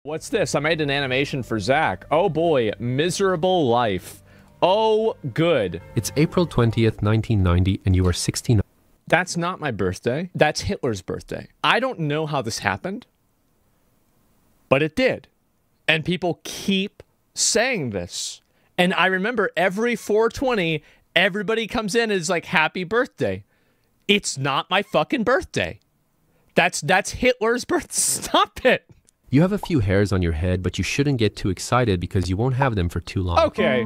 What's this? I made an animation for Zach. Oh boy, miserable life. Oh, good. It's April 20th, 1990, and you are 16. That's not my birthday. That's Hitler's birthday. I don't know how this happened, but it did. And people keep saying this. And I remember every 420, everybody comes in and is like, happy birthday. It's not my fucking birthday. That's Hitler's birthday. Stop it. You have a few hairs on your head, but you shouldn't get too excited because you won't have them for too long. Okay.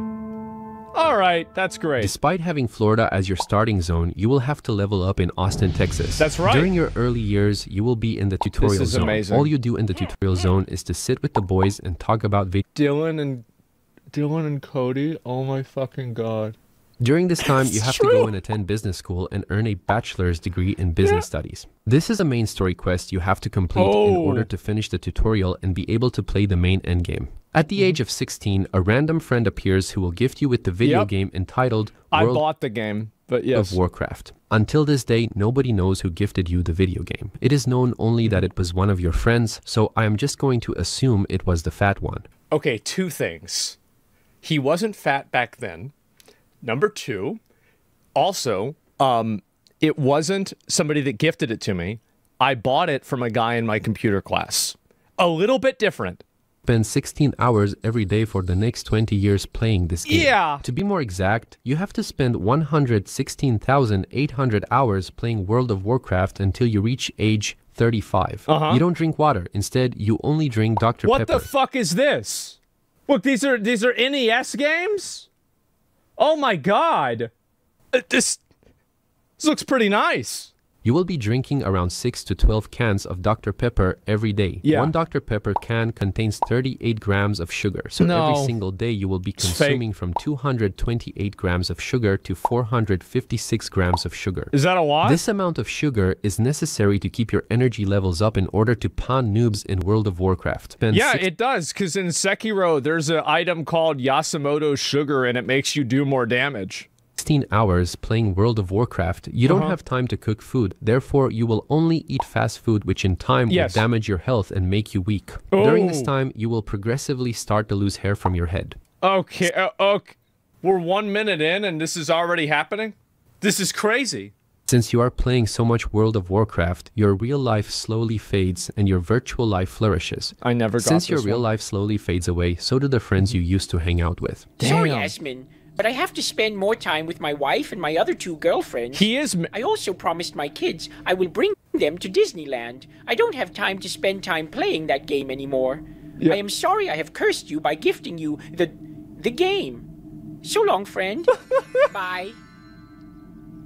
All right, that's great. Despite having Florida as your starting zone, you will have to level up in Austin, Texas. That's right. During your early years, you will be in the tutorial This is zone. amazing. All you do in the tutorial zone is to sit with the boys and talk about Dylan and Cody, oh my fucking god. During this time, you have to go and attend business school and earn a bachelor's degree in business studies. This is a main story quest you have to complete in order to finish the tutorial and be able to play the main endgame. At the age of 16, a random friend appears who will gift you with the video game entitled I bought the game, but yes. of Warcraft. Until this day, nobody knows who gifted you the video game. It is known only that it was one of your friends, so I am just going to assume it was the fat one. Okay, two things. He wasn't fat back then. Number two, also, it wasn't somebody that gifted it to me. I bought it from a guy in my computer class. A little bit different. Spend 16 hours every day for the next 20 years playing this game. Yeah. To be more exact, you have to spend 116,800 hours playing World of Warcraft until you reach age 35. You don't drink water. Instead, you only drink Dr. Pepper. What the fuck is this? Look, these are NES games? Oh my god. This looks pretty nice. You will be drinking around 6 to 12 cans of Dr. Pepper every day. Yeah. One Dr. Pepper can contains 38 grams of sugar. So every single day you will be consuming from 228 grams of sugar to 456 grams of sugar. Is that a lot? This amount of sugar is necessary to keep your energy levels up in order to pound noobs in World of Warcraft. Yeah, it does, because in Sekiro, there's an item called Yasumoto sugar, and it makes you do more damage. 16 hours playing World of Warcraft, you don't have time to cook food. Therefore, you will only eat fast food, which in time will damage your health and make you weak. During this time, you will progressively start to lose hair from your head. Okay, okay. We're 1 minute in and this is already happening? This is crazy. Since you are playing so much World of Warcraft, your real life slowly fades and your virtual life flourishes. I never got Since your real life slowly fades away, so do the friends you used to hang out with. Sorry, Asmon, but I have to spend more time with my wife and my other two girlfriends. I also promised my kids I will bring them to Disneyland. I don't have time to spend time playing that game anymore. I am sorry I have cursed you by gifting you the game. So long, friend. Bye.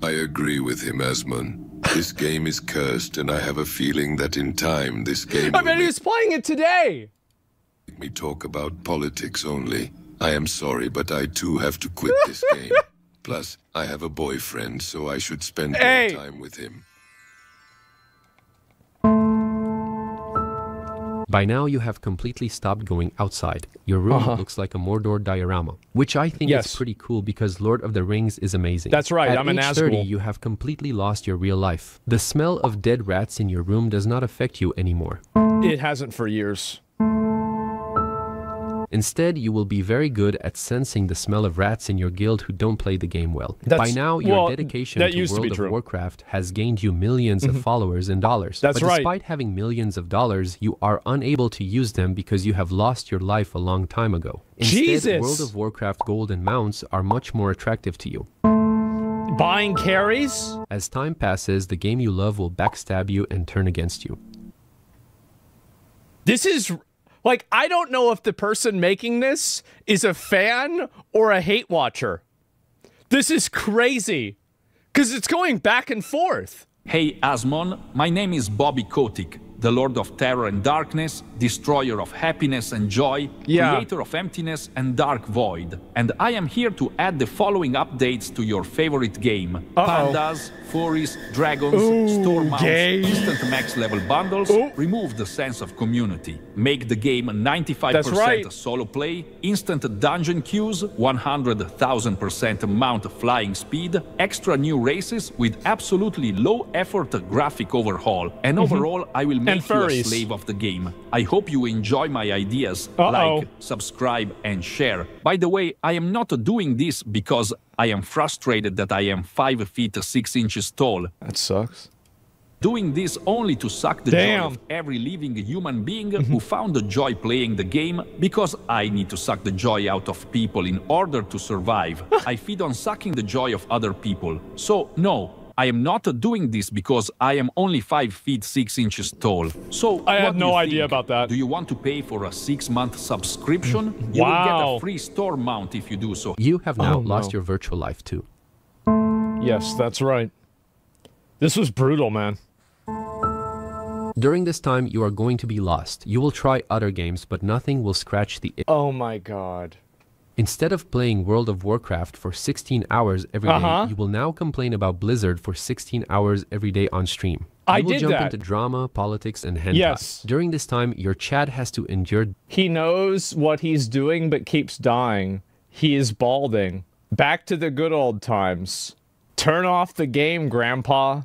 I agree with him, Asmon. This game is cursed, and I have a feeling that in time this game I mean, he was playing it today. Make me talk about politics only. I am sorry, but I too have to quit this game. Plus, I have a boyfriend, so I should spend more time with him. By now, you have completely stopped going outside. Your room looks like a Mordor diorama, which I think is pretty cool because Lord of the Rings is amazing. That's right, At I'm an age 30, you have completely lost your real life. The smell of dead rats in your room does not affect you anymore. It hasn't for years. Instead, you will be very good at sensing the smell of rats in your guild who don't play the game well. By now, your dedication to World of Warcraft has gained you millions of followers and dollars. But despite having millions of dollars, you are unable to use them because you have lost your life a long time ago. Instead, World of Warcraft gold and mounts are much more attractive to you. Buying carries? As time passes, the game you love will backstab you and turn against you. This is... like, I don't know if the person making this is a fan or a hate watcher. This is crazy. Because it's going back and forth. Hey, Asmon, my name is Bobby Kotick, the Lord of Terror and Darkness, Destroyer of Happiness and Joy, Creator of Emptiness and Dark Void. And I am here to add the following updates to your favorite game. Pandas, furries, dragons, storm mounts, instant max level bundles, remove the sense of community. Make the game 95% solo play, instant dungeon queues, 100,000% mount flying speed, extra new races with absolutely low effort graphic overhaul. And overall, I will make you a slave of the game. I hope you enjoy my ideas. Like, subscribe, and share. By the way, I am not doing this because I am frustrated that I am 5 feet 6 inches tall. That sucks. Doing this only to suck the joy of every living human being who found the joy playing the game, because I need to suck the joy out of people in order to survive. I feed on sucking the joy of other people. So, no, I am not doing this because I am only 5 feet 6 inches tall. So, I have no idea about that. Do you want to pay for a 6-month subscription? You will get a free store mount if you do so. You have now lost your virtual life too. Yes, that's right. This was brutal, man. During this time, you are going to be lost. You will try other games, but nothing will scratch the itch. Oh my god. Instead of playing World of Warcraft for 16 hours every day, you will now complain about Blizzard for 16 hours every day on stream. You will jump into drama, politics, and hentai. Yes. During this time, your chat has to endure... He knows what he's doing, but keeps dying. He is balding. Back to the good old times. Turn off the game, Grandpa.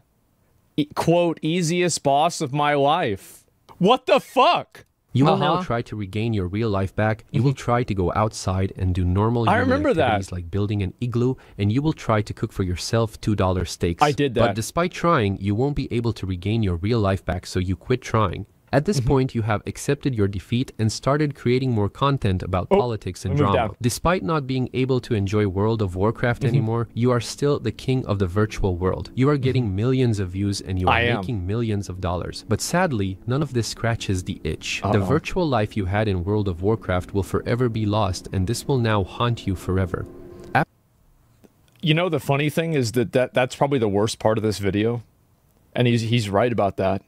Quote, easiest boss of my life. What the fuck? You will now try to regain your real life back. You will try to go outside and do normal human activities like building an igloo, and you will try to cook for yourself $2 steaks. I did that. But despite trying, you won't be able to regain your real life back, so you quit trying. At this point, you have accepted your defeat and started creating more content about politics and drama. Despite not being able to enjoy World of Warcraft anymore, you are still the king of the virtual world. You are getting millions of views and you are making millions of dollars. But sadly, none of this scratches the itch. The virtual life you had in World of Warcraft will forever be lost, and this will now haunt you forever. You know, the funny thing is that's probably the worst part of this video. And he's right about that.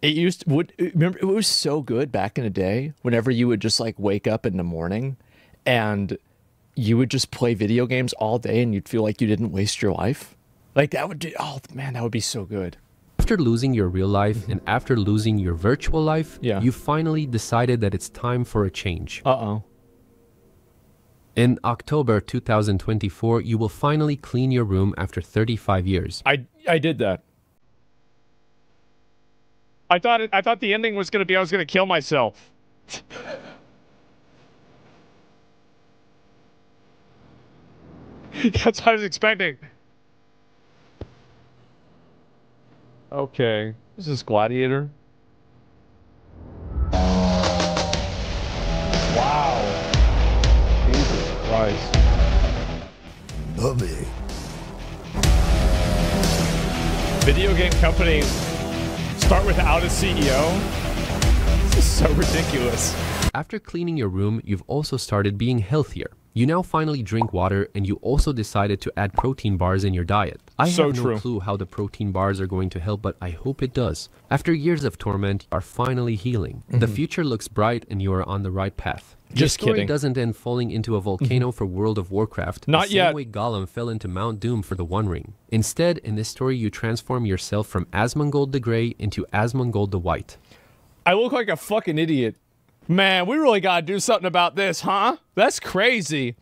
Remember, it was so good back in the day whenever you would just like wake up in the morning and you would just play video games all day and you'd feel like you didn't waste your life. Like that would oh man, that would be so good. After losing your real life and after losing your virtual life, you finally decided that it's time for a change. In October 2024, you will finally clean your room after 35 years. I did that. I thought the ending was going to be I was going to kill myself. That's what I was expecting. Okay. Is this Gladiator? Wow. Jesus Christ. Bobby. Video game company start without a CEO? This is so ridiculous. After cleaning your room, you've also started being healthier. You now finally drink water, and you also decided to add protein bars in your diet. I have no clue how the protein bars are going to help, but I hope it does. After years of torment, you are finally healing. The future looks bright, and you are on the right path. Just kidding. The story doesn't end falling into a volcano for World of Warcraft. Not yet. The same way Gollum fell into Mount Doom for the One Ring. Instead, in this story, you transform yourself from Asmongold the Grey into Asmongold the White. I look like a fucking idiot. Man, we really gotta do something about this, huh? That's crazy.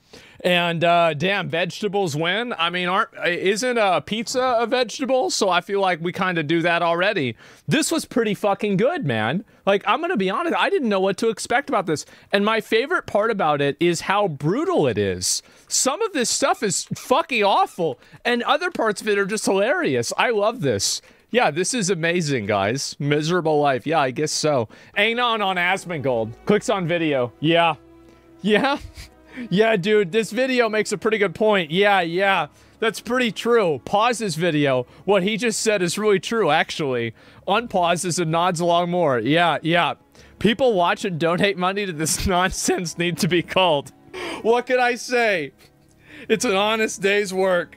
And damn, vegetables win. I mean, isn't pizza a vegetable? So I feel like we kind of do that already. This was pretty fucking good, man. Like, I'm gonna be honest, I didn't know what to expect about this. And my favorite part about it is how brutal it is. Some of this stuff is fucking awful, and other parts of it are just hilarious. I love this. Yeah, this is amazing, guys. Miserable life. Yeah, I guess so. Anon on Asmongold. Clicks on video. Yeah. Yeah. Yeah, dude, this video makes a pretty good point. Yeah. That's pretty true. Pause this video. What he just said is really true, actually. Unpauses and nods along more. Yeah. People watch and donate money to this nonsense need to be called. What can I say? It's an honest day's work.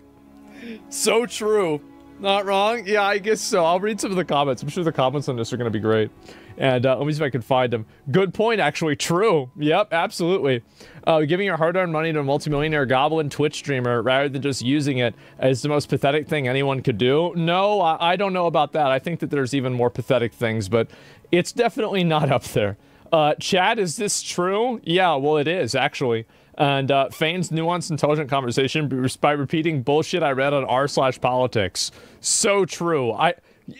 So true. Not wrong? Yeah, I guess so. I'll read some of the comments. I'm sure the comments on this are going to be great. And let me see if I can find them. Good point, actually. True. Yep, absolutely. Giving your hard-earned money to a multimillionaire goblin Twitch streamer rather than just using it is the most pathetic thing anyone could do. No, I don't know about that. I think that there's even more pathetic things, but it's definitely not up there. Chad, is this true? Yeah, well, it is, actually. And feigns nuanced, intelligent conversation by repeating bullshit I read on r/politics. So true.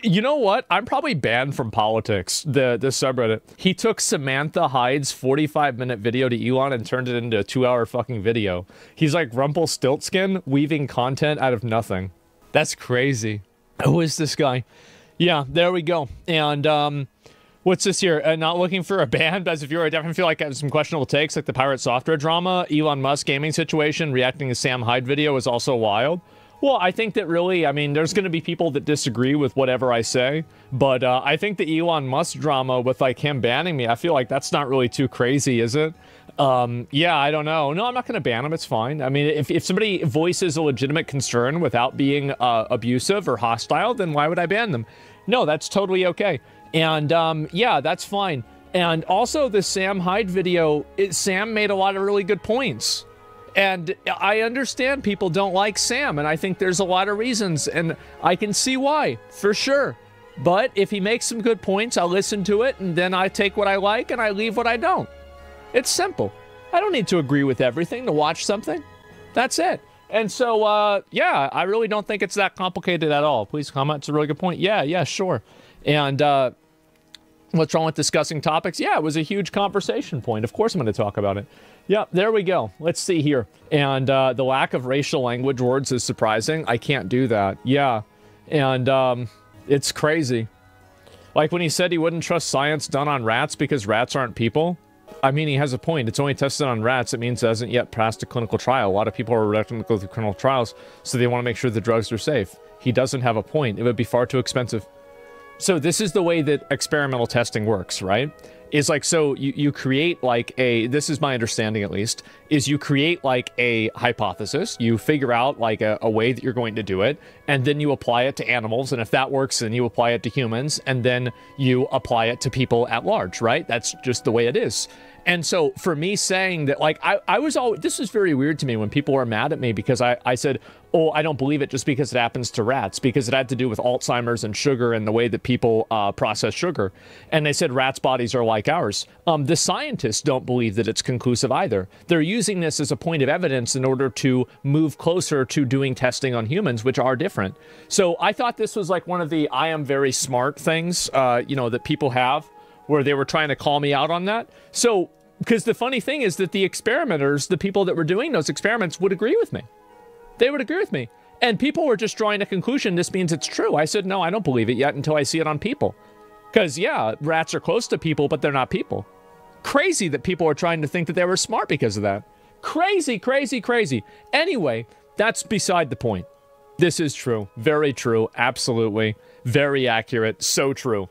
You know what? I'm probably banned from politics, the subreddit. He took Samantha Hyde's 45-minute video to Elon and turned it into a 2-hour fucking video. He's like Rumpelstiltskin weaving content out of nothing. That's crazy. Who is this guy? Yeah, there we go. And, what's this here? Not looking for a ban, as if you were, I definitely feel like I have some questionable takes, like the pirate software drama, Elon Musk gaming situation, reacting to Sam Hyde video is also wild. Well, I think that really, I mean, there's going to be people that disagree with whatever I say, but I think the Elon Musk drama with, like, him banning me, I feel like that's not really too crazy, is it? Yeah, I don't know. No, I'm not going to ban him. It's fine. I mean, if somebody voices a legitimate concern without being abusive or hostile, then why would I ban them? No, that's totally okay. And, yeah, that's fine. And also, the Sam Hyde video, Sam made a lot of really good points. And I understand people don't like Sam, and I think there's a lot of reasons, and I can see why, for sure. But if he makes some good points, I'll listen to it, and then I take what I like, and I leave what I don't. It's simple. I don't need to agree with everything to watch something. That's it. And so, yeah, I really don't think it's that complicated at all. Please comment. It's a really good point. Yeah, sure. And, what's wrong with discussing topics? Yeah, it was a huge conversation point. Of course I'm going to talk about it. Yeah, there we go. Let's see here. And the lack of racial language words is surprising. I can't do that. Yeah. And it's crazy. Like when he said he wouldn't trust science done on rats because rats aren't people. I mean, he has a point. It's only tested on rats. It means it hasn't yet passed a clinical trial. A lot of people are reluctant to go through clinical trials, so they want to make sure the drugs are safe. He doesn't have a point. It would be far too expensive. So this is the way that experimental testing works, right? Is like, so you create like this is my understanding at least, is you create like a hypothesis, you figure out like a way that you're going to do it, and then you apply it to animals, and if that works, then you apply it to humans, and then you apply it to people at large, right? That's just the way it is. And so for me saying that, like, I was always, this was very weird to me when people were mad at me because I said, oh, I don't believe it just because it happens to rats, because it had to do with Alzheimer's and sugar and the way that people process sugar. And they said rats' bodies are like ours. The scientists don't believe that it's conclusive either. They're using this as a point of evidence in order to move closer to doing testing on humans, which are different. So I thought this was like one of the I am very smart things, you know, that people have, where they were trying to call me out on that. So, because the funny thing is that the experimenters, the people that were doing those experiments, would agree with me. They would agree with me. And people were just drawing a conclusion, this means it's true. I said, no, I don't believe it yet until I see it on people. Because, yeah, rats are close to people, but they're not people. Crazy that people are trying to think that they were smart because of that. Crazy, crazy, crazy. Anyway, that's beside the point. This is true. Very true. Absolutely. Very accurate. So true.